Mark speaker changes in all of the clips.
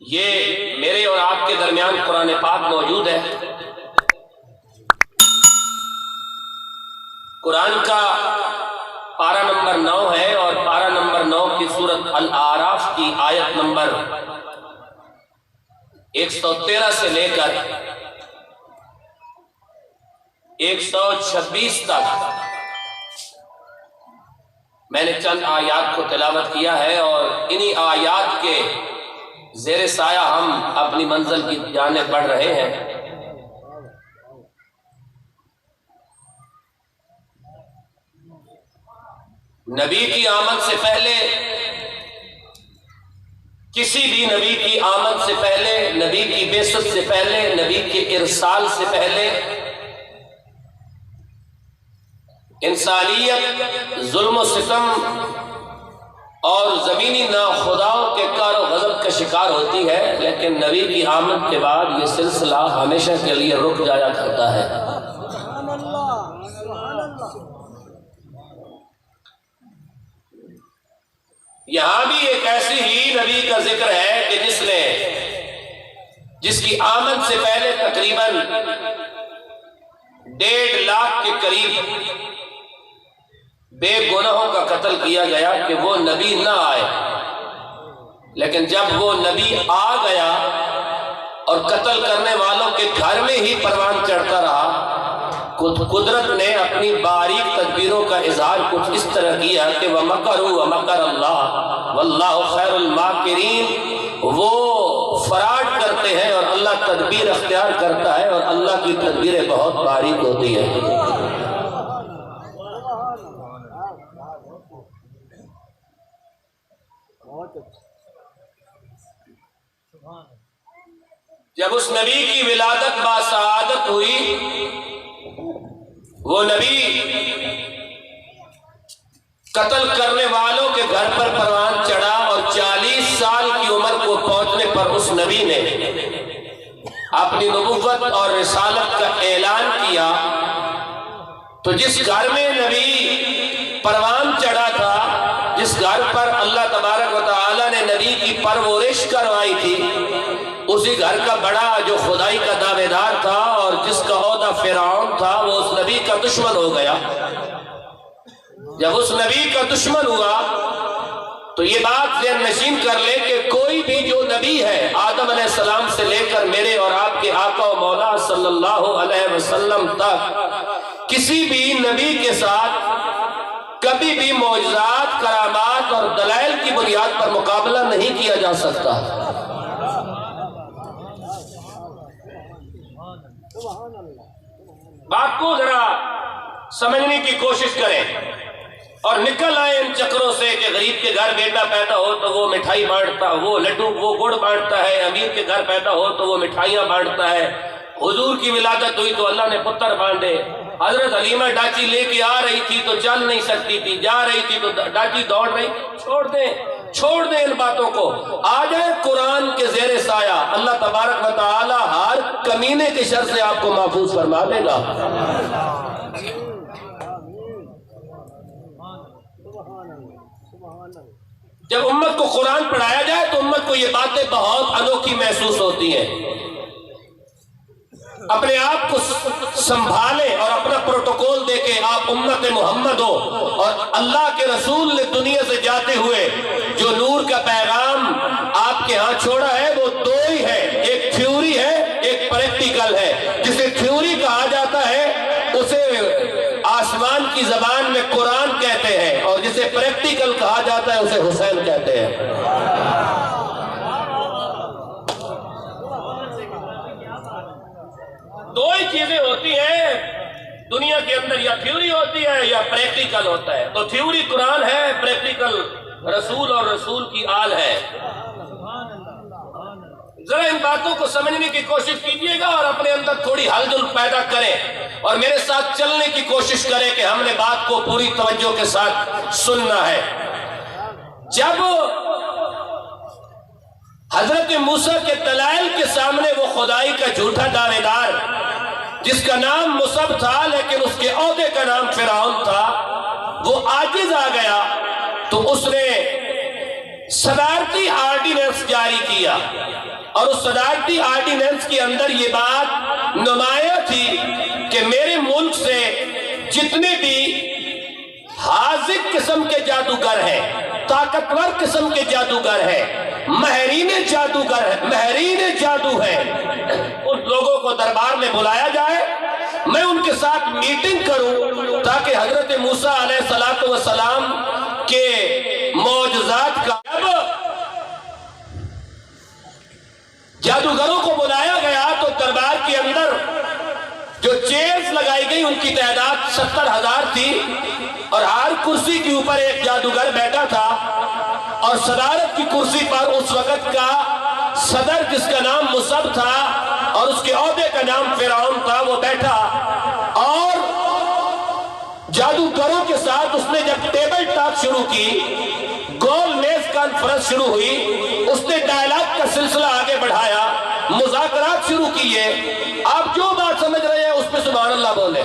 Speaker 1: یہ میرے اور آپ کے درمیان قرآن پاک موجود ہے۔ قرآن کا پارہ نمبر 9 ہے اور پارہ نمبر 9 کی سورۃ الاعراف کی آیت نمبر 113 سے لے کر 126 تک میں نے چند آیات کو تلاوت کیا ہے، اور انہی آیات کے زیر سایہ ہم اپنی منزل کی جانب بڑھ رہے ہیں۔ نبی کی آمد سے پہلے، کسی بھی نبی کی آمد سے پہلے، نبی کی بعثت سے پہلے، نبی کے ارسال سے پہلے انسانیت ظلم و ستم اور زمینی ناخداؤں کے کار و غضب کا شکار ہوتی ہے، لیکن نبی کی آمد کے بعد یہ سلسلہ ہمیشہ کے لیے رک جایا کرتا ہے۔ یہاں بھی ایک ایسی ہی نبی کا ذکر ہے کہ جس کی آمد سے پہلے تقریباً 1.5 لاکھ کے قریب بے گناہوں کا قتل کیا گیا کہ وہ نبی نہ آئے، لیکن جب وہ نبی آ گیا اور قتل کرنے والوں کے گھر میں ہی پروان چڑھتا رہا، قدرت نے اپنی باریک تدبیروں کا اظہار کچھ اس طرح کیا کہ وَمَكَرُوا وَمَكَرَ اللَّهُ وَاللَّهُ خَيْرُ الْمَاكِرِينَ، وہ فراڈ کرتے ہیں اور اللہ تدبیر اختیار کرتا ہے، اور اللہ کی تدبیریں بہت باریک ہوتی ہیں۔ جب اس نبی کی ولادت باسعادت ہوئی، وہ نبی قتل کرنے والوں کے گھر پر پروان چڑھا، اور 40 سال کی عمر کو پہنچنے پر اس نبی نے اپنی نبوت اور رسالت کا اعلان کیا۔ تو جس گھر میں نبی پروان چڑھا تھا، جس گھر پر اللہ تبارک و تعالی نے نبی کی پرورش کروائی تھی، اسی گھر کا بڑا جو خدائی کا دعوے دار تھا اور جس کا عہدہ فرعون تھا، وہ اس نبی کا دشمن ہو گیا۔ جب اس نبی کا دشمن ہوا تو یہ بات ذہن نشین کر لے کہ کوئی بھی جو نبی ہے، آدم علیہ السلام سے لے کر میرے اور آپ کے آقا و مولا صلی اللہ علیہ وسلم تک، کسی بھی نبی کے ساتھ کبھی بھی معجزات، کرامات اور دلائل کی بنیاد پر مقابلہ نہیں کیا جا سکتا۔ بات کو ذرا سمجھنے کی کوشش کریں اور نکل آئے ان چکروں سے کہ غریب کے گھر بیٹا پیدا ہو تو وہ مٹھائی بانٹتا، وہ لڈو وہ گڑ بانٹتا ہے، امیر کے گھر پیدا ہو تو وہ مٹھائیاں بانٹتا ہے، حضور کی ولادت ہوئی تو اللہ نے پتر بانٹے، حضرت حلیمہ ڈاچی لے کے آ رہی تھی تو چل نہیں سکتی تھی، جا رہی تھی تو ڈاچی دوڑ رہی۔ چھوڑ دیں ان باتوں کو، آ جائے قرآن کے زیر سایہ، اللہ تبارک و تعالی ہر کمینے کے شر سے آپ کو محفوظ فرما دے گا۔ جب امت کو قرآن پڑھایا جائے تو امت کو یہ باتیں بہت انوکھی محسوس ہوتی ہیں۔ اپنے آپ کو سنبھالیں اور اپنا پروٹوکول دے کے آپ امت محمد ہو، اور اللہ کے رسول نے دنیا سے جاتے ہوئے جو نور کا پیغام آپ کے ہاں چھوڑا ہے وہ دو ہی ہے، ایک تھیوری ہے، ایک پریکٹیکل ہے۔ جسے تھیوری کہا جاتا ہے اسے آسمان کی زبان میں قرآن کہتے ہیں، اور جسے پریکٹیکل کہا جاتا ہے اسے حسین کہتے ہیں۔ دو ہی چیزیں ہوتی ہیں دنیا کے اندر، یا تھیوری ہوتی ہے یا پریکٹیکل ہوتا ہے۔ تو تھیوری قرآن ہے، پریکٹیکل رسول اور رسول کی آل ہے۔ ذرا ان باتوں کو سمجھنے کی کوشش کیجئے گا اور اپنے اندر تھوڑی ہلچل پیدا کریں اور میرے ساتھ چلنے کی کوشش کریں کہ ہم نے بات کو پوری توجہ کے ساتھ سننا ہے۔ جب حضرت موسیٰ کے دلائل کے سامنے وہ خدائی کا جھوٹا دعوے دار، جس کا نام مصعب تھا لیکن اس کے عہدے کا نام فرعون تھا، وہ عاجز آ گیا، تو اس نے صدارتی آرڈیننس جاری کیا اور اس صدارتی آرڈیننس کے اندر یہ بات نمایاں تھی کہ میرے ملک سے جتنے بھی حاذق قسم کے جادوگر ہیں، طاقتور قسم کے جادوگر ہیں، ماہرین جادوگر ہیں، ماہرین جادو ہیں، ان لوگوں کو دربار میں بلایا جائے، میں ان کے ساتھ میٹنگ کروں تاکہ حضرت موسیٰ علیہ السلام کے معجزات کا جادوگروں کو بلایا گیا تو دربار کے اندر جو چیئرز لگائی گئی ان کی تعداد 70,000 تھی، اور ہر کرسی کے اوپر ایک جادوگر بیٹھا تھا، اور صدارت کی کرسی پر اس وقت کا صدر جس کا نام مصعب تھا اور اس کے عہدے کا نام فرعون تھا وہ بیٹھا، اور جادوگروں کے ساتھ اس نے جب ٹیبل ٹاک شروع کی، گول میز کانفرنس شروع ہوئی، اس نے ڈائلاگ کا سلسلہ آگے بڑھایا، مذاکرات شروع کیے، آپ جو بات سمجھ رہے ہیں اس پہ سبحان اللہ بولے۔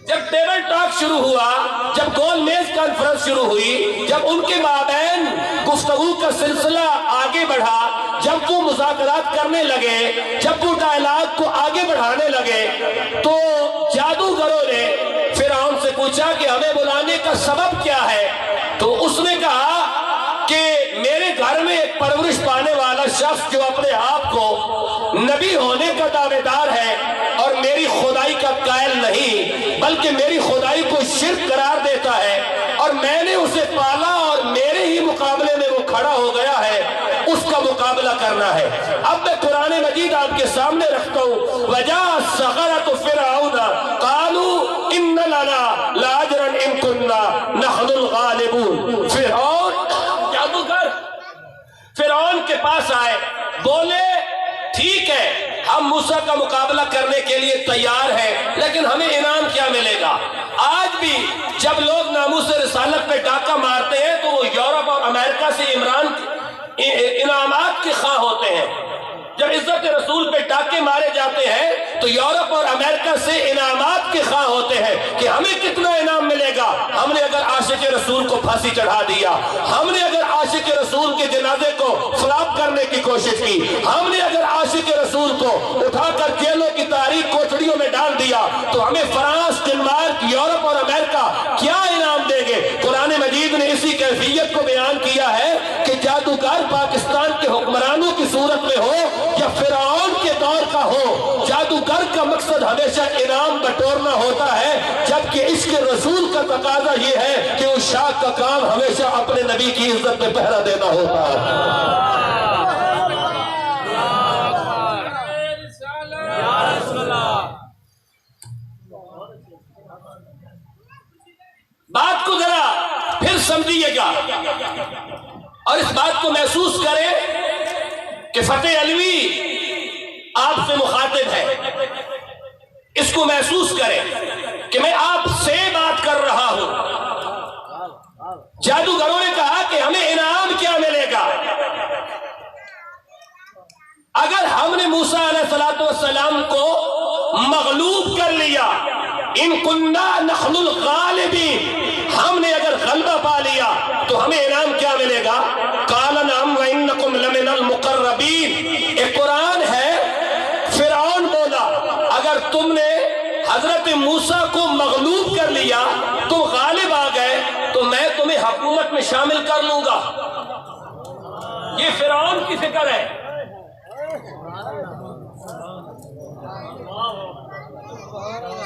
Speaker 1: جب ٹیبل ٹاک شروع ہوا، جب گول میز کانفرنس شروع ہوئی، جب ان کے مابین گفتگو کا سلسلہ آگے بڑھا، جب وہ مذاکرات کرنے لگے، جب وہ ڈائلاگ کو آگے بڑھانے لگے، تو جادوگروں نے فرعون سے پوچھا کہ ہمیں بلانے کا سبب کیا ہے؟ تو اس نے کہا کہ میرے گھر میں ایک پرورش پانے والا شخص جو اپنے آپ کو نبی ہونے کا دعوے دار ہے اور میری خدائی کا قائل نہیں بلکہ میری خدائی کو شرک قرار دیتا ہے، اور میں نے اسے پالا اور میرے ہی مقابلے میں وہ کھڑا ہو گیا ہے، اس کا مقابلہ کرنا ہے۔ اب میں قرآن مجید آپ کے سامنے رکھتا ہوں، وَجَاءَ السَّحَرَةُ فِرْعَوْنَ قَالُوا إِنَّ لَنَا لَأَجْرًا إِن كُنَّا نَحْنُ الْغَالِبُونَ۔ فرعون کے پاس آئے، بولے ٹھیک ہے ہم موسیٰ کا مقابلہ کرنے کے لیے تیار ہیں، لیکن ہمیں انعام کیا ملے گا؟ آج بھی جب لوگ ناموس رسالت پہ ڈاکہ مارتے ہیں تو وہ یورپ اور امریکہ سے انعامات کے خواہ ہوتے ہیں۔ جب عزت رسول پہ ڈاکے مارے جاتے ہیں تو یورپ اور امریکہ سے انعامات کے خواہ ہوتے ہیں کہ ہمیں کتنا انعام ملے گا۔ ہم نے اگر عاشق رسول کو پھانسی چڑھا دیا، ہم نے اگر عاشق رسول کے جنازے کو فلاپ کرنے کی کوشش کی، ہم نے اگر عاشق رسول کو اٹھا کر جیلوں کی تاریخ کوٹڑیوں میں ڈال دیا تو ہمیں فرانس، ڈنمارک، یورپ اور امریکہ کیا انعام دیں گے؟ قرآن مجید نے اسی کیفیت کو بیان کیا ہے کہ جادوگر پاکستان کے حکمرانوں کی صورت میں ہو یا فرعون کے دور کا ہو، جادوگر کا مقصد ہمیشہ انعام بٹورنا ہوتا ہے، جبکہ عشق رسول کا تقاضا یہ ہے کہ اس شاخ کا کام ہمیشہ اپنے نبی کی عزت میں پہرا دینا ہوتا ہے۔ بات کو ذرا پھر سمجھیے گا اور اس بات کو محسوس کریں کہ فتح علوی آپ سے مخاطب ہے، اس کو محسوس کریں کہ میں آپ سے بات کر رہا ہوں۔ جادوگروں نے کہا کہ ہمیں انعام کیا ملے گا؟ اگر ہم نے موسیٰ علیہ السلام کو مغلوب کر لیا، ان کننا نحن الغالبین، ہم نے اگر غلبہ پا لیا تو ہمیں انعام کیا ملے گا؟ قال نعم وانکم لمن المقربین۔ ایک قرآن ہے، فرعون بولا اگر تم نے حضرت موسیٰ کو مغلوب کر لیا، تم غالب آ گئے تو میں تمہیں حکومت میں شامل کر لوں گا۔ یہ فرعون کی فکر ہے۔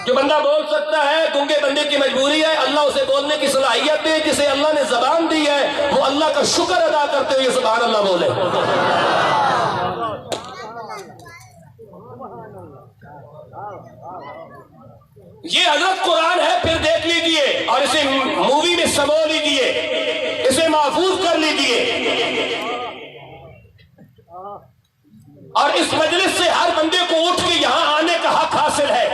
Speaker 1: جو بندہ بول سکتا ہے، گونگے بندے کی مجبوری ہے، اللہ اسے بولنے کی صلاحیت دے، جسے اللہ نے زبان دی ہے وہ اللہ کا شکر ادا کرتے ہوئے سبحان اللہ بولے۔ یہ حضرت قرآن ہے، پھر دیکھ لیجئے اور اسے مووی میں سمو لیجئے، اسے محفوظ کر لیجئے، اور اس مجلس سے ہر بندے کو اٹھ کے یہاں آنے کا حق حاصل ہے،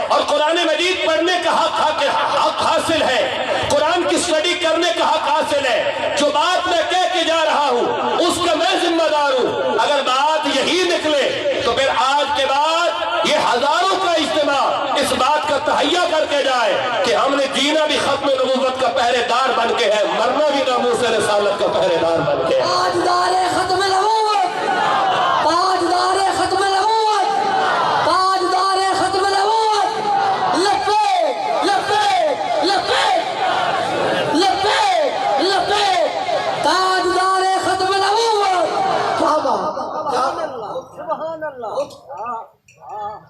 Speaker 1: اور قرآن مجید پڑھنے کا حق حاصل ہے، قرآن کی اسٹڈی کرنے کا حق حاصل ہے۔ جو بات میں کہہ کے جا رہا ہوں اس کا میں ذمہ دار ہوں۔ اگر بات یہی نکلے تو پھر آج کے بعد یہ ہزاروں کا اجتماع اس بات کا تہیہ کر کے جائے کہ ہم نے جینا بھی ختم نبوت کا پہرے دار بن کے ہے، مرنا بھی ناموس رسالت کا پہرے دار بن کے ہے۔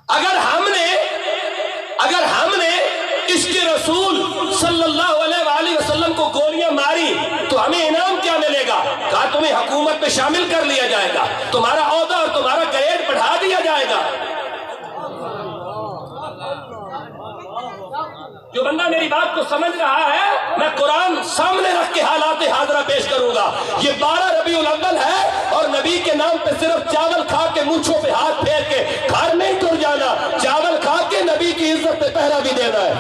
Speaker 1: اگر ہم نے اس کے رسول صلی اللہ علیہ وآلہ وسلم کو گولیاں ماری تو ہمیں انعام کیا ملے گا؟ کہا تمہیں حکومت میں شامل کر لیا جائے گا، تمہارا عہدہ اور تمہارا گریڈ بڑھا دیا جائے گا۔ جو بندہ میری بات کو سمجھ رہا ہے، میں قرآن سامنے رکھ کے حالات حاضرہ پیش کروں گا۔ یہ 12 ربیع الاول ہے اور نبی کے نام پہ صرف چاول کھا کے مونچھوں پہ ہاتھ پھیر کے گھر نہیں ٹر جانا، چاول کھا کے نبی کی عزت پہ پہرا بھی دینا ہے۔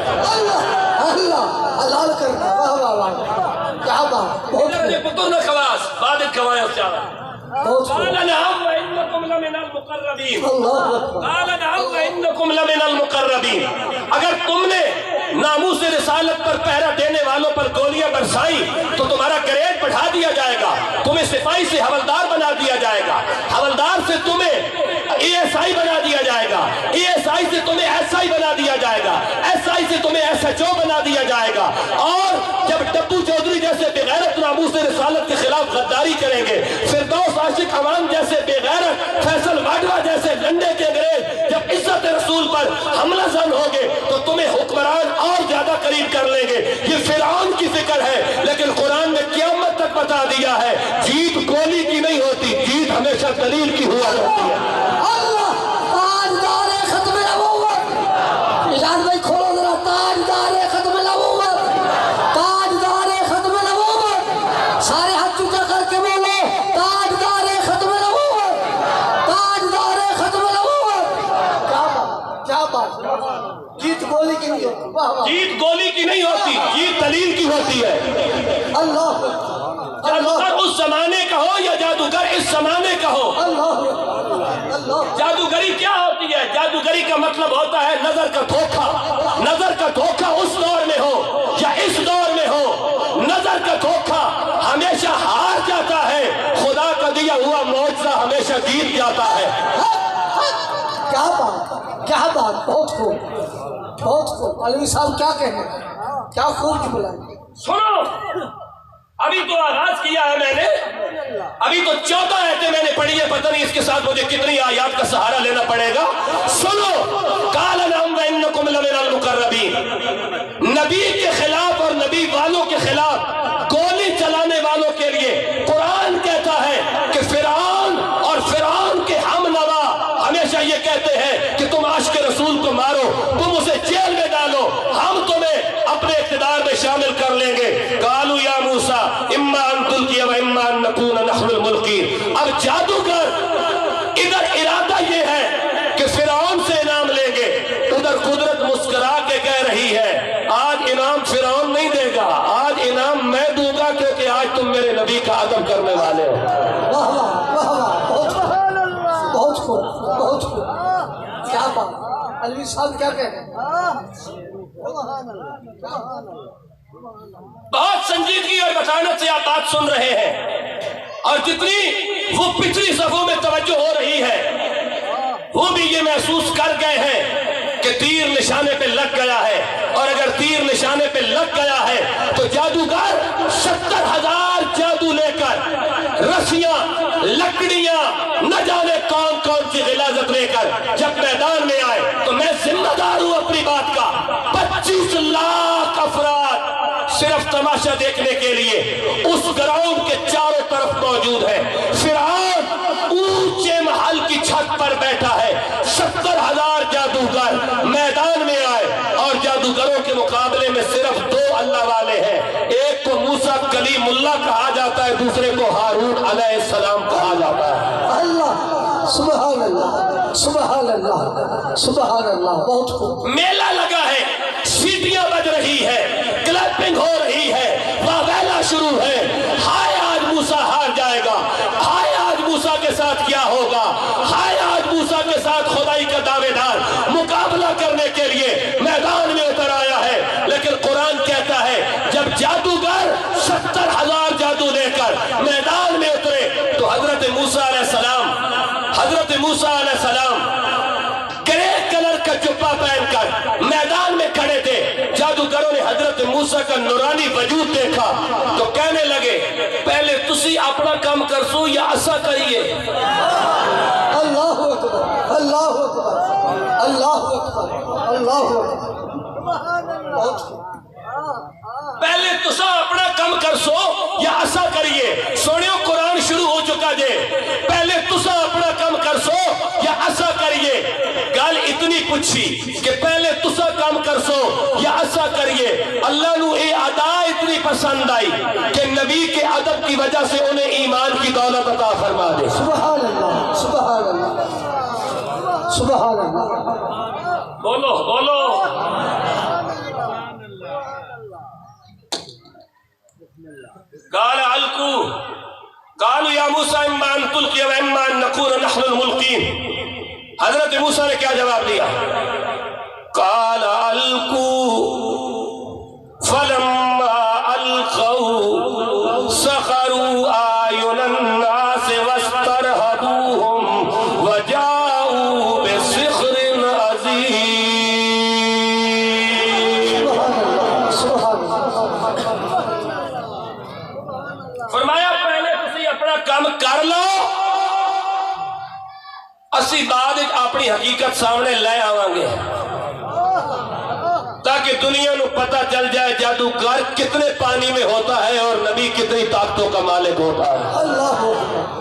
Speaker 2: اللہ حلال کرنا، واہ واہ واہ، کیا بات، بہت
Speaker 1: پتر نہ خواص بعد کھوائے اس چاول۔ قال نعم وإنكم لمن المقربين، قال نعم وإنكم لمن المقربين۔ اگر تم نے ناموس رسالت پر پہرا دینے والوں پر گولیاں برسائی تو تمہارا گریڈ بڑھا دیا جائے گا، تمہیں سپاہی سے حوالدار بنا دیا جائے گا، حوالدار سے تمہیں ASI بنا دیا جائے گا، ASI سے تمہیں SI بنا دیا جائے گا، SI سے تمہیں SHO بنا دیا جائے گا۔ اور جب ٹپو چودھری جیسے بے غیرت ناموس رسالت کے خلاف غداری کریں گے، فردوس عاشق عوام جیسے بے غیرت، فیصل واڈوا جیسے ڈنڈے کے انگریز جب عزت رسول پر حملہ زن ہوگے تو تمہیں حکمران اور زیادہ قریب کر لیں گے۔ یہ فرعون کی فکر ہے، لیکن قرآن نے قیامت تک بتا دیا ہے جیت گولی کی نہیں ہوتی، جیت ہمیشہ دلیل کی ہوا کرتی ہے۔
Speaker 2: اللہ تاجدار ختم نبوت، اجاز بھائی کھولو ذرا، تاجدار ختم نبوت، تاجدار ختم نبوت، سارے ہاتھ اونچا کر کے بولو تاجدار ختم نبوت، تاجدار ختم نبوت۔ کیا بات، جیت گولی کی نہیں ہوتی، واہ واہ،
Speaker 1: جیت گولی کی نہیں ہوتی، جیت دلیل کی ہوتی ہے۔
Speaker 2: اللہ
Speaker 1: جادوگر اس زمانے کا ہو یا جادوگر اس زمانے کا ہو،
Speaker 2: اللہ
Speaker 1: جادوگری کیا ہوتی ہے؟ جادوگری کا مطلب ہوتا ہے نظر کا دھوکہ۔ نظر کا دھوکہ اس دور میں ہو یا اس دور میں ہو، نظر کا دھوکہ ہمیشہ ہار جاتا ہے، خدا کا دیا ہوا معجزہ ہمیشہ جیت جاتا ہے۔
Speaker 2: کیا بات، کیا بات، بہت خوب، بہت خوب۔ علوی صاحب کیا کہنے، کیا خوب کی بلائیں۔
Speaker 1: سنو، ابھی تو آغاز کیا ہے میں نے، ابھی تو 14 آیتیں میں نے پڑھی ہے، پتہ نہیں اس کے ساتھ مجھے کتنی آیات کا سہارا لینا پڑے گا۔ سنو، قال نعم وإنكم لمن المقربين، نبی کے خلاف اور نبی والوں کے خلاف گولی چلانے والوں کے لیے قرآن کہتا ہے کہ فرعون اور فرعون کے ہم نوا ہمیشہ یہ کہتے ہیں کہ تم عاشق رسول کو مارو، تم اسے جیل میں ڈالو، ہم تمہیں اپنے اقتدار میں شامل کر لیں گے۔ قالوا یا موسیٰ اما ان تلقی و اما ان نکون نحن الملقین۔ اب جادوگر ادھر ارادہ یہ ہے کہ فرعون سے انعام لیں گے، ادھر قدرت مسکرا کے کہہ رہی ہے آج انعام فرعون نہیں دے گا، آج انعام میں دوں گا، کیونکہ آج تم میرے نبی کا ادب کرنے والے ہو۔
Speaker 2: واہ واہ واہ واہ، بہت خوب، بہت خوب، کیا بات۔ علوی صاحب کیا کہہ رہے ہیں؟
Speaker 1: بہت سنجیدگی اور متانت سے آپ بات سن رہے ہیں، اور جتنی وہ پچھلی صفوں میں توجہ ہو رہی ہے وہ بھی یہ محسوس کر گئے ہیں کہ تیر نشانے پہ لگ گیا ہے، اور اگر تیر نشانے پہ لگ گیا ہے تو جادوگر 70,000 جادو لے کر، رسیاں، لکڑیاں، نہ جانے کون کون سی غلاظت لے کر جب میدان میں آئے تو میں ذمہ دار ہوں اپنی بات کا۔ 25 لاکھ افراد صرف تماشا دیکھنے کے لیے اس گراؤنڈ کے چاروں طرف موجود ہے۔ فرعون اونچے محل کی چھت پر بیٹھا ہے، 70,000 جادوگر میدان میں آئے، اور جادوگروں کے مقابلے میں صرف 2 اللہ والے ہیں، ایک کو موسیٰ کلیم اللہ کہا جاتا ہے، دوسرے کو ہارون علیہ السلام کہا جاتا ہے۔
Speaker 2: اللہ، سبحان اللہ، سبحان اللہ، سبحان اللہ، بہت خوب۔
Speaker 1: میلہ لگا ہے، سیٹیاں بج رہی ہے، کلیپنگ ہو رہی ہے، واویلا شروع ہے۔ ہائے آج موسیٰ ہار جائے گا، ہائے آج موسیٰ کے ساتھ کیا ہوگا، ہائے آج موسیٰ کے ساتھ خدائی کا دعوے دار مقابلہ کرنے کے لیے میدان میں اتر آیا ہے۔ لیکن قرآن کہتا ہے جب جادوگر 70,000 جادو لے کر میدان میں اترے تو حضرت موسیٰ علیہ السلام گرے کلر کا جبہ پہن کر میدان میں کھڑے تھے۔ جادوگروں نے حضرت موسیٰ کا نورانی وجود دیکھا تو کہنے لگے پہلے تسی اپنا کام کرسو یا اسا کریے۔
Speaker 2: اللہ اکبر، اللہ اکبر اللہ اکبر اللہ اکبر
Speaker 1: پہلے تسا اپنا کم کر سو یا ایسا کریے سوڑیو قرآن شروع ہو چکا جے پہلے تسا اپنا کم کر سو یا ایسا کریے گل اتنی پوچھی کہ پہلے تسا کم کر سو یا ایسا کریے اللہ نو اے ادا اتنی پسند آئی کہ نبی کے ادب کی وجہ سے انہیں ایمان کی دولت عطا فرما دے
Speaker 2: سبحان اللہ سبحان اللہ سبحان اللہ
Speaker 1: بولو بولو قال علقوا قالوا یا موسیٰ اما ان تلقی و اما ان نکون نحن الملقین حضرت موسیٰ نے کیا جواب دیا قال علقوا فلما القوا سخروا اعین الناس واسترهبوهم وجاءوا بسحر عظیم فرمایا پہلے تسی اپنا کام کر لو اسی بعد اپنی حقیقت سامنے لے آویں گے تاکہ دنیا نو پتہ چل جائے جادوگر کتنے پانی میں ہوتا ہے اور نبی کتنی طاقتوں کا مالک ہوتا ہے
Speaker 2: اللہ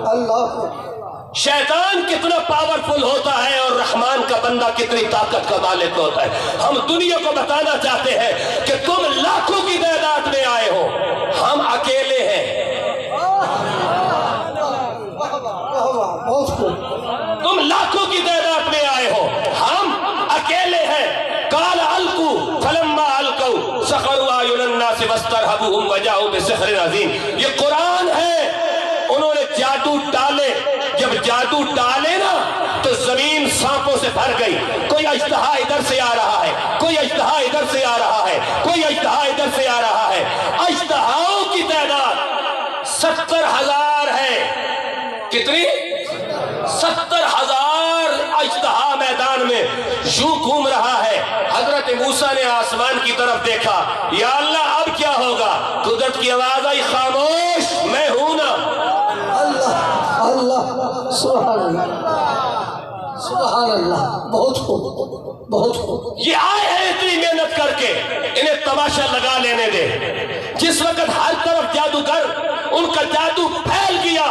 Speaker 2: اللہ
Speaker 1: شیطان کتنا پاورفل ہوتا ہے اور رحمان کا بندہ کتنی طاقت کا مالک ہوتا ہے ہم دنیا کو بتانا چاہتے ہیں کہ تم لاکھوں کی تعداد میں آئے ہو ہم اکیلے ہیں تم لاکھوں کی تعداد میں آئے ہو ہم اکیلے ہیں قال القوا فلما القوا سخروا اعین الناس واسترهبوهم وجاءوا بسحر عظیم یہ قرآن ہے انہوں نے جادو ڈالے جب جادو ڈالے نا تو زمین سانپوں سے بھر گئی کوئی اژدہا ادھر سے آ رہا ہے کوئی اژدہا ادھر سے آ رہا ہے کوئی اژدہا ادھر سے آ رہا ہے اژدہاؤں کی تعداد 70,000 ہے کتنی 70,000 اژدہا میدان میں یوں گھوم رہا ہے حضرت موسیٰ نے آسمان کی طرف دیکھا یا اللہ اب کیا ہوگا قدرت کی آواز آئی خاموش میں ہوں نا
Speaker 2: اللہ اللہ سبحان اللہ سبحان اللہ بہت خوب بہت خوب
Speaker 1: یہ آئے ہیں اتنی محنت کر کے انہیں تماشا لگا لینے دے جس وقت ہر طرف جادوگر ان کا جادو پھیل گیا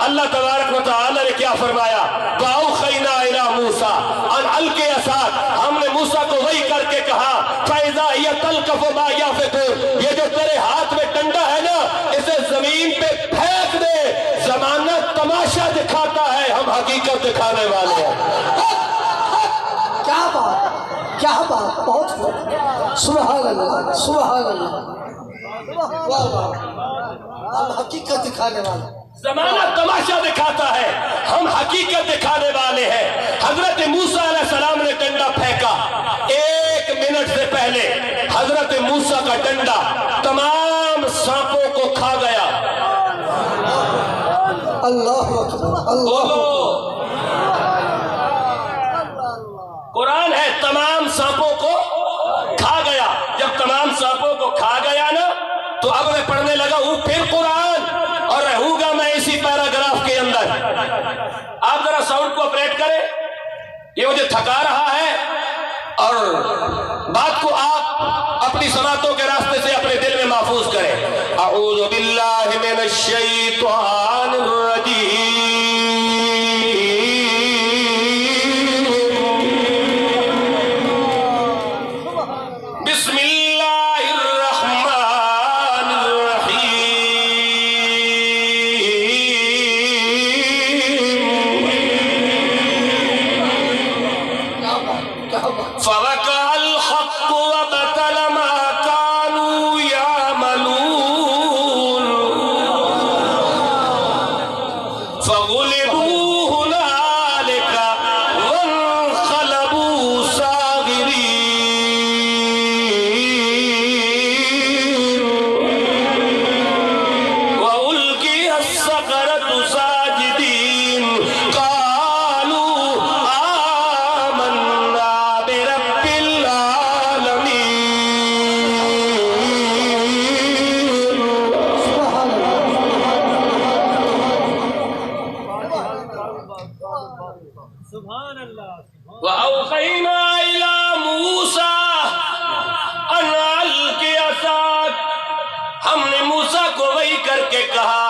Speaker 1: اللہ تبارک و تعالی نے کیا فرمایا فَأَوْحَيْنَا إِلَىٰ مُوسَىٰ أَنْ أَلْقِ عَصَاكَ ہم نے موسیٰ کو وحی کر کے کہا فَإِذَا هِيَ تَلْقَفُ مَا يَأْفِكُونَ یہ جو تیرے ہاتھ میں ڈنڈا ہے نا اسے زمین پہ پھینک دے زمانہ تماشا دکھاتا ہے ہم حقیقت دکھانے والے ہیں
Speaker 2: کیا بات بہت خوب سبحان اللہ سبحان اللہ واہ واہ ہم حقیقت دکھانے والے
Speaker 1: زمانہ تماشا دکھاتا ہے ہم حقیقت دکھانے والے ہیں حضرت موسیٰ علیہ السلام نے ڈنڈا پھینکا 1 منٹ سے پہلے حضرت موسیٰ کا ڈنڈا تمام سانپوں کو کھا گیا
Speaker 2: اللہ اکبر اللہ
Speaker 1: قرآن ہے تمام سانپوں کو کھا گیا جب تمام سانپوں کو کھا گیا نا تو اب میں پڑھنے لگا ہوں پھر قرآن اور رہوں گا میں اسی پیراگراف کے اندر آپ ذرا ساؤنڈ کو آپریٹ کریں یہ مجھے تھکا رہا ہے اور بات کو آپ اپنی سماعتوں کے راستے سے اپنے دل میں محفوظ کریں اعوذ باللہ من الشیطان الرجیم بسم اللہ الرحمن فوقع الحق وبطل ما كانوا يعملون وَأَوْحَيْنَا إِلَى مُوسَىٰ أَنْ أَلْقِ عَصَاكَ، ہم نے موسیٰ کو وحی کر کے کہا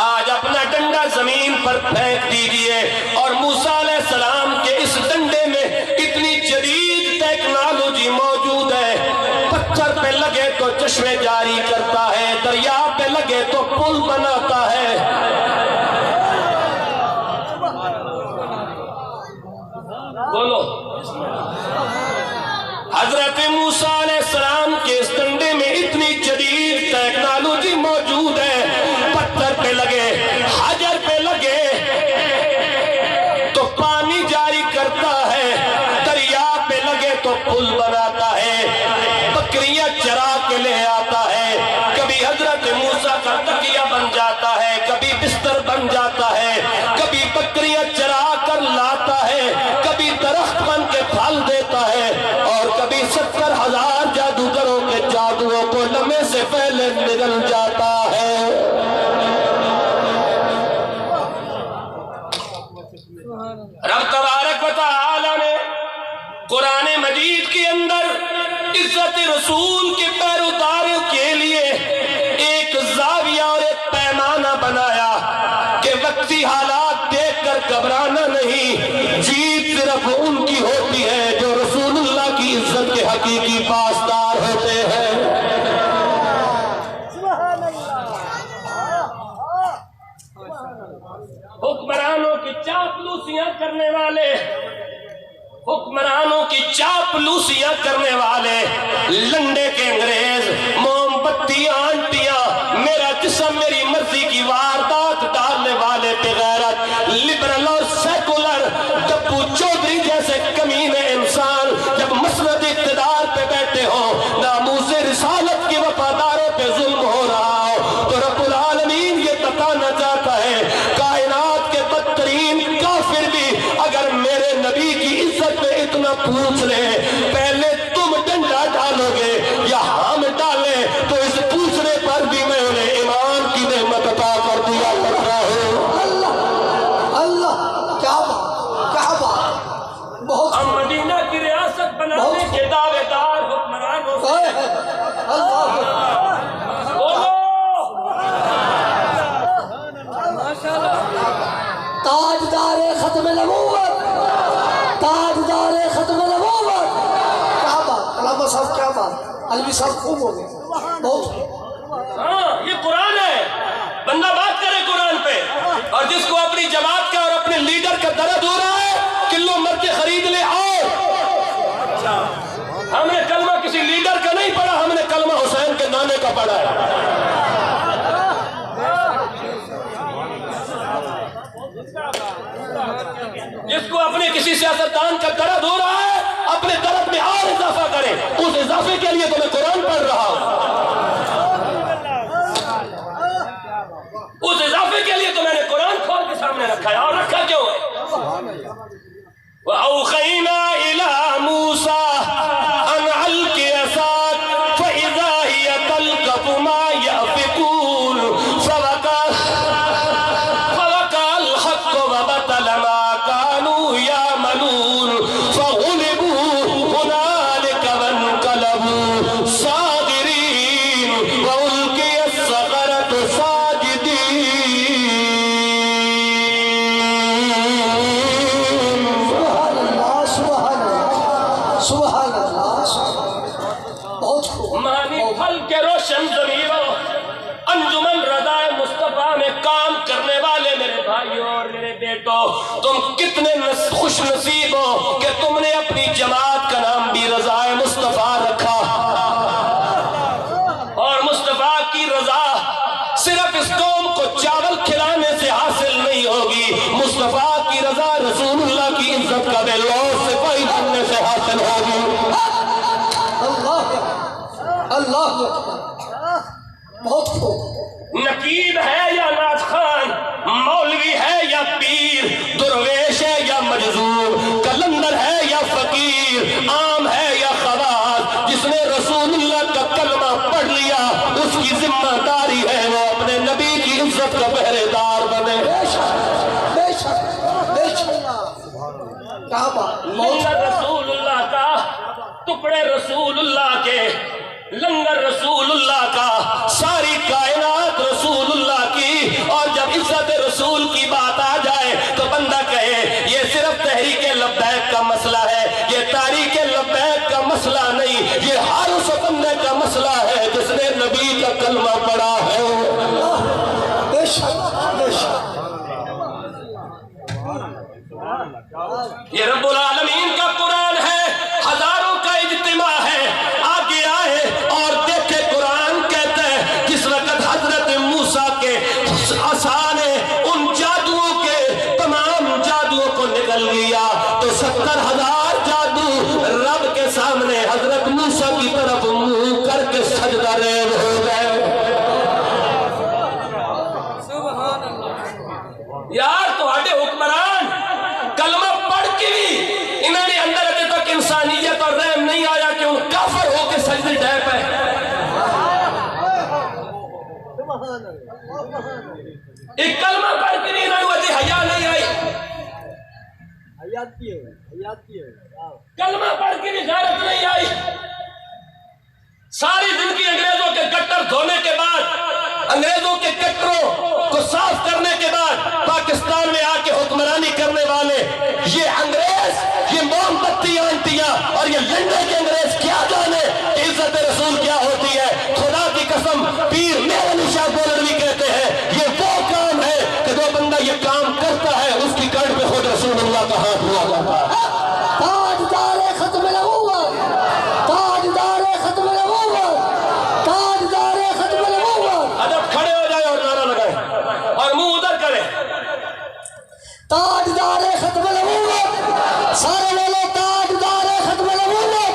Speaker 1: آج اپنا ڈنڈا زمین پر پھینک دیجئے، اور موسیٰ علیہ السلام کے اس ڈنڈے میں اتنی جدید ٹیکنالوجی موجود ہے، پتھر پہ لگے تو چشمے جاری کرتا ہے، دریا پہ لگے تو پل بناتا ہے۔ بولو، حضرت موسیٰ علیہ السلام کے اس ڈنڈے میں اتنی جدید ٹیکنالوجی موجود ہے، پتھر پہ لگے، حجر پہ لگے تو پانی جاری کرتا ہے، دریا پہ لگے تو پل بناتا ہے، بکریاں چرا کے لے آتا ہے، کبھی حضرت موسیٰ کا تکیہ بن جاتا ہے، کبھی بستر بن جاتا ہے، کبھی بکریاں چرا کر لاتا ہے، کبھی درخت بن کے پھل دیتا ہے، اور کبھی 70,000 جادوگروں کے جادوؤں کو لمحے سے پہلے نگل جاتا ہے۔ رب تبارک و تعالی نے قرآن مجید کے اندر عزت رسول کے پیروکاروں کے لیے ایک زاویہ اور ایک پیمانہ بنایا کہ وقتی حالات دیکھ کر گھبرانا نہیں، جیت صرف ان کی ہوتی ہے جو رسول اللہ کی عزت کے حقیقی پاسدار ہوتے ہیں۔ حکمرانوں کی چاپلوسیاں کرنے والے، حکمرانوں کی چاپلوسیاں کرنے والے، لنڈے کے انگریز، موم بتی آنٹیاں، میرا جسم میری مرضی کی واردات ڈالنے والے بغیرت، لبرل اور سیکولر ٹپو چودھری جیسے کمینے انسان جب مسند اقتدار پہ بیٹھے ہوں، ناموس رسالت کے وفاداروں پہ ظلم ہو رہا ہو، تو رب العالمین یہ بتانا چاہتا ہے کائنات کے بدترین کافر بھی اگر میرے نبی کی عزت پہ اتنا پوچھ لیں، پہلے تم ڈنڈا ڈالو گے یا ہم ڈالیں، تو اس پوچھنے پر بھی میں انہیں ایمان کی نعمت عطا کر دیا کرتا ہوں۔
Speaker 2: اللہ اللہ، کیا بات، کیا بات، بہت
Speaker 1: ہم مدینہ کی ریاست بنانے کے دعوے دار حکمرانوں سے
Speaker 2: اللہ
Speaker 1: بولو،
Speaker 2: تاجدار ختم نبوت، تاجدار ختم نبوت، کیا بات، علامہ صاحب کیا بات، علوی صاحب خوب ہو گئے، بہت
Speaker 1: ہاں یہ قرآن ہے، بندہ بات کرے قرآن پہ، اور جس کو اپنی جماعت کا اور اپنے لیڈر کا درد ہو رہا ہے کلو مرچ خرید لے آؤ۔ ہم نے کلمہ کسی لیڈر کا نہیں پڑھا، ہم نے کلمہ حسین کے نانے کا پڑھا ہے۔ جس کو اپنے کسی سیاستدان کا درد ہو رہا ہے اپنے درد میں اور اضافہ کرے، اس اضافے کے لیے تو میں قرآن پڑھ رہا ہوں، اس اضافے کے لیے تو میں نے قرآن کھول کے سامنے رکھا ہے، اور رکھا کیوں ہے؟ وَأَوْحَيْنَا إِلَى مُوسَىٰ أَنْ أَلْقِ عَصَاكَ فَإِذَا هِيَ تَلْقَفُ مَا يَأْفِكُونَ فَوَقَعَ الْحَقُّ وَبَطَلَ مَا كَانُوا يَعْمَلُونَ فَغُلِبُوا هُنَالِكَ وَانقَلَبُوا صَاغِرِينَ وَأُلْقِيَ السَّحَرَةُ سَاجِدِينَ۔
Speaker 2: سبحان اللہ، بہت خوب،
Speaker 1: مانی پھل کے روشن ضمیروں، انجمن رضائے مصطفیٰ میں کام کرنے والے میرے بھائیوں اور میرے بیٹوں، تم کتنے خوش نصیب ہو کہ تم نے اپنی جماعت کا نام بھی رضائے مصطفیٰ رکھا، اور مصطفیٰ کی رضا صرف اس قوم کو چاول کھلانے سے حاصل نہیں ہوگی، مصطفیٰ کی رضا رسول اللہ کی عزت کا بے لوث صفائی کرنے سے حاصل ہوگی۔
Speaker 2: اللہ اللہ، بہت خوب،
Speaker 1: نقیب ہے یا ناز خان، مولوی ہے یا پیر، درویش ہے یا مجذوب، کلندر ہے یا فقیر، عام ہے یا خواص، جس نے رسول اللہ کا کلمہ پڑھ لیا اس کی ذمہ داری ہے وہ اپنے نبی کی عزت کا پہرے دار بنے۔
Speaker 2: بے شک بے شک بے شک، کیا
Speaker 1: لنگر رسول اللہ کا، ٹکڑے رسول اللہ کے، لنگر رسول اللہ کا، ساری کائنات رسول اللہ کی. اور جب عزت رسول کی بات آ جائے تو بندہ کہے یہ صرف تحریک لبیک کا مسئلہ ہے، یہ تاریخ لبیک کا مسئلہ نہیں، یہ ہر اس بندے کا مسئلہ ہے جس نے نبی کا کلمہ پڑھا ہے.
Speaker 2: بے شک بے شک.
Speaker 1: یہ رب العالمین کا قرآن ہے، ہزاروں کا اجتماع ہے. آگے آئے اور دیکھے قرآن کہتا ہے جس وقت حضرت موسیٰ کے عصا نے ان جادوؤں کے تمام جادوؤں کو نکل لیا تو 70,000 جادو رب کے سامنے حضرت موسیٰ کی طرف منہ کر کے سجدہ ریز ہو گئے. یار تہاڈے حکمران کلمہ پڑھ کے بھی انہوں نے اندر ابھی تک انسانیت اور رحم نہیں آیا کہ ان کافر ہو کے سجدے ڈے پہ. ایک کلمہ پڑھ کے بھی انہوں نے وجہ حیا نہیں آئی. کلمہ پڑھ کے بھی غیرت نہیں آئی. ساری زندگی انگریزوں کے گٹر دھونے کے بعد، انگریزوں کے گٹروں کو صاف کرنے کے بعد پاکستان میں آ کے حکمرانی کرنے والے یہ انگریز، یہ موم بتی آنٹیاں اور یہ لنڈے کے انگریز کیا جانے کہ عزت رسول کیا ہوتی ہے. خدا کی قسم پیر میر علی شاہ گولڑوی کہتے ہیں یہ وہ کام ہے کہ جو بندہ یہ کام کرتا ہے اس کی کڑ پہ خود رسول اللہ کا ہاتھ ہوا جاتا ہے.
Speaker 2: تاجدار ختم نبوت، تاجدار ختم نبوت، تاجدار ختم نبوت.
Speaker 1: ادب کھڑے ہو جائے اور نعرہ لگائے اور منہ ادھر کرے.
Speaker 2: تاجدار ختم نبوت، سارے بولو تاجدار ختم نبوت،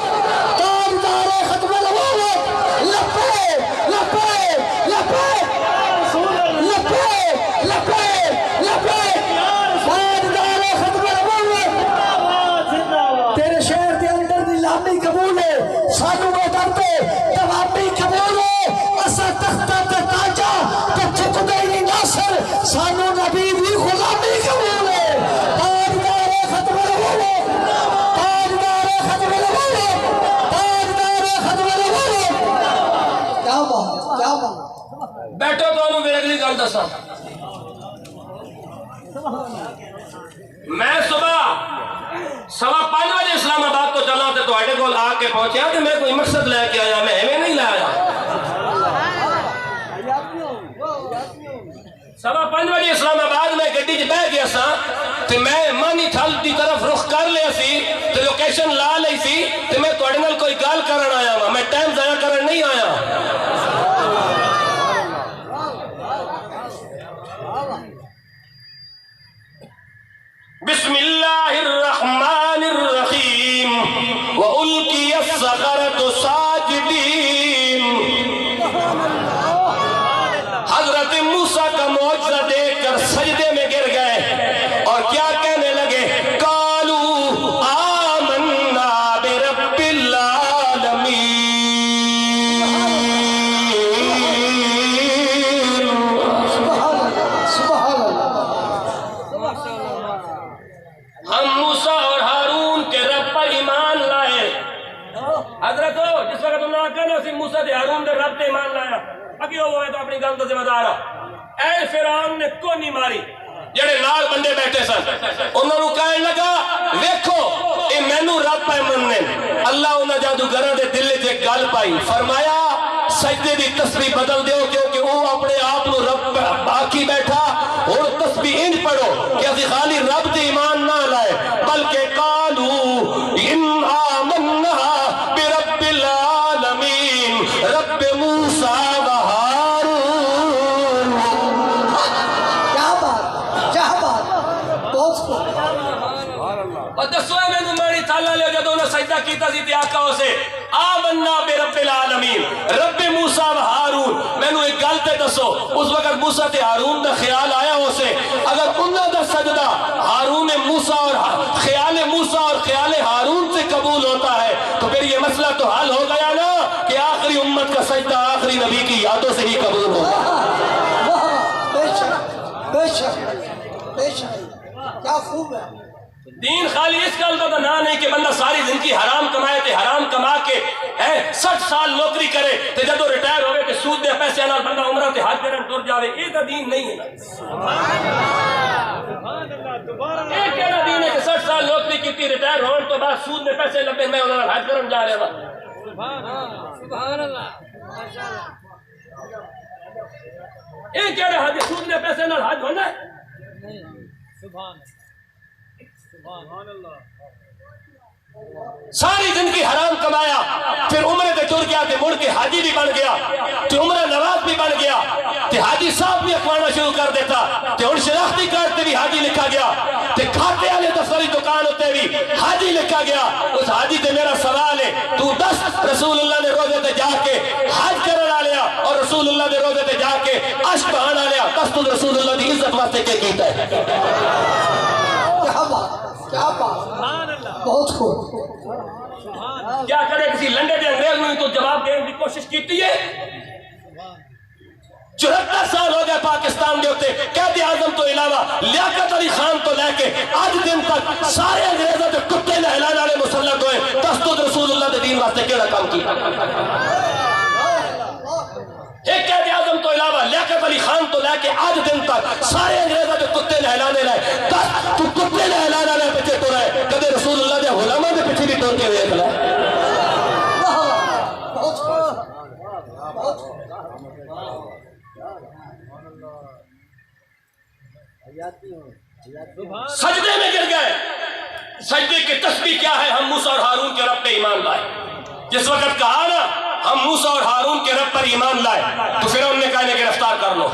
Speaker 2: تاجدار ختم نبوت. لبیک لبیک لبیک لبیک لبیک لبیک. تاجدار ختم نبوت. تیرے شہر کے اندر نیلامی قبول ہے، سانو وہ ڈرتے توابی قبول ہے. اسا تختہ تے تاجا تے چکدے ہی ناصر، سانو نبی دی غلامی قبول ہے. تاجدار ختم نبوت، تاجدار ختم نبوت، تاجدار ختم نبوت. کیا بات کیا بات.
Speaker 1: بیٹھو تو انہوں میرے اگلی گل دسا. میں صبح 5:15 بجے اسلام آباد تو چلا تے تواڈے کول آ کے پہنچیا تے میں کوئی مقصد لے کے آیا، میں ایویں نہیں لے آیا. 5:15 بجے اسلام آباد میں گڈی چ بیٹھ گیا سا تے میں مانی تھل دی طرف رخ کر لیا سی تے لوکیشن لا لئی سی تے میں تواڈے نال کوئی گل کرن آیا وا، میں ٹائم ضائع کرن نہیں آیا. بسم اللہ الرحمن الرحیم وَأُلْقِيَ السَّحَرَةُ سَاجِدِينَ. حضرت موسیٰ کا معجزہ دیکھ کر سجدے میں گر گئے اور کیا کہنے لگے؟ قَالُوا آمَنَّا بِرَبِّ الْعَالَمِينَ. ہم موسیٰ اور ہارون کے رب پر ایمان لائے. حضرت ہو جس وقت اللہ کہنا سی موسیٰ دے ہارون دے رب تے ایمان لایا اگے ہوئے تو اپنی گل تو ذمہ دار. اے فرعون نے کو نہیں ماری جڑے نال بندے بیٹھے سن انہوں نے کہنے لگا ویکھو اے مینوں رب پہ مننے. اللہ انہاں جادوگراں دے دل وچ ایک گل پائی، فرمایا سجدے دی تسبیح بدل دیو کیونکہ وہ اپنے آپ کو رب باقی بیٹھا. اور تسبیح انج پڑھو کہ اسی خالی رب دے ایمان نہ لائے بلکہ قالوا ان آمنا برب العالمین رب موسیٰ و ہارون.
Speaker 2: کیا بات کیا بات. بہت
Speaker 1: اور دسو میں نمانی تھالا لے جدو نے سجدہ کیتا سی تے آقا اسے آمنا برب العالمین رب موسیٰ و ہارون. میں نے ایک گل تے دسو اس وقت موسیٰ تے ہارون دا خیال آیا اسے اگر انہوں دا سجدہ ہارون موسیٰ اور خیال موسیٰ اور خیال ہارون سے قبول ہوتا ہے تو پھر یہ مسئلہ تو حل ہو گیا نا کہ آخری امت کا سجدہ آخری نبی کی یادوں سے ہی قبول ہوگا.
Speaker 2: بے شک بے شک بے شک. کیا خوب ہے
Speaker 1: دین خالی اس کا البتہ نہ نہیں کہ بندہ ساری زندگی حرام کمائے تے حرام کما کے 60 سال نوکری کرے تے جدو ریٹائر ہوئے تے سود دے پیسے نال بندہ عمرہ تے حج کرن ٹر جاوے، یہ تو دین نہیں ہے نا۔ یہ کہنا دین ہے کہ 60 سال نوکری کی ریٹائر ہونے تو بعد سود دے پیسے لبے میں انہوں نے حج کرن جا رہا ہوں۔
Speaker 2: سبحان اللہ۔
Speaker 1: یہ کہہ رہے حج سود دے پیسے نال حج ہونا ہے؟ ساری زندگی حرام کمایا، پھر عمرے تے ٹر گیا تے مڑ کے حاجی بھی بن گیا تے عمرہ نواز بھی بن گیا تے حاجی صاحب بھی اخوانا شروع کر دیتا تے ہن شناختی کارڈ تے بھی حاجی لکھا گیا تے کھاتے والے دفتری دکان ہوتے بھی حاجی لکھا گیا۔ اس حاجی تے میرا سوال ہے، تو دس رسول اللہ نے روزے تے جا کے حج کرن والیا اور رسول اللہ نے روزے تے جا کے اشک بہان والیا، دس تو رسول اللہ دی عزت واسطے کیا کیتا ہے؟
Speaker 2: کیا بات، کیا بات، بہت خوب۔
Speaker 1: کیا کرے کسی لنڈے دے انگریز میں تو جواب دینے کی کوشش کیتی ہے؟ 74 سال ہو گئے پاکستان دے ہوتے، قائد اعظم تو علاوہ لیاقت علی خان تو لے کے آج دن تک سارے انگریزوں کے کتے نہلانے والے مسلط ہوئے، دستود رسول اللہ دے دین واسطے کیڑا کام کیا؟ ایک قائد اعظم تو علاوہ لیاقت علی خان تو لے کے آج دن تک سارے انگریزوں کے کتے نہلانے لائے، تو کتے نہلانے والے پیچھے تو رہے، کدے رسول اللہ دے غلاموں کے پیچھے بھی توڑ کے دیکھ لائے۔ سجدے میں گر گئے، سجدے کی تسبیح کیا ہے؟ ہم موسیٰ اور ہارون کے رب پہ ایمان لائے۔ جس وقت کہا نا ہم موسیٰ اور ہارون کے رب پر ایمان لائے تو پھر ہم نے کہا انہیں گرفتار کر لو۔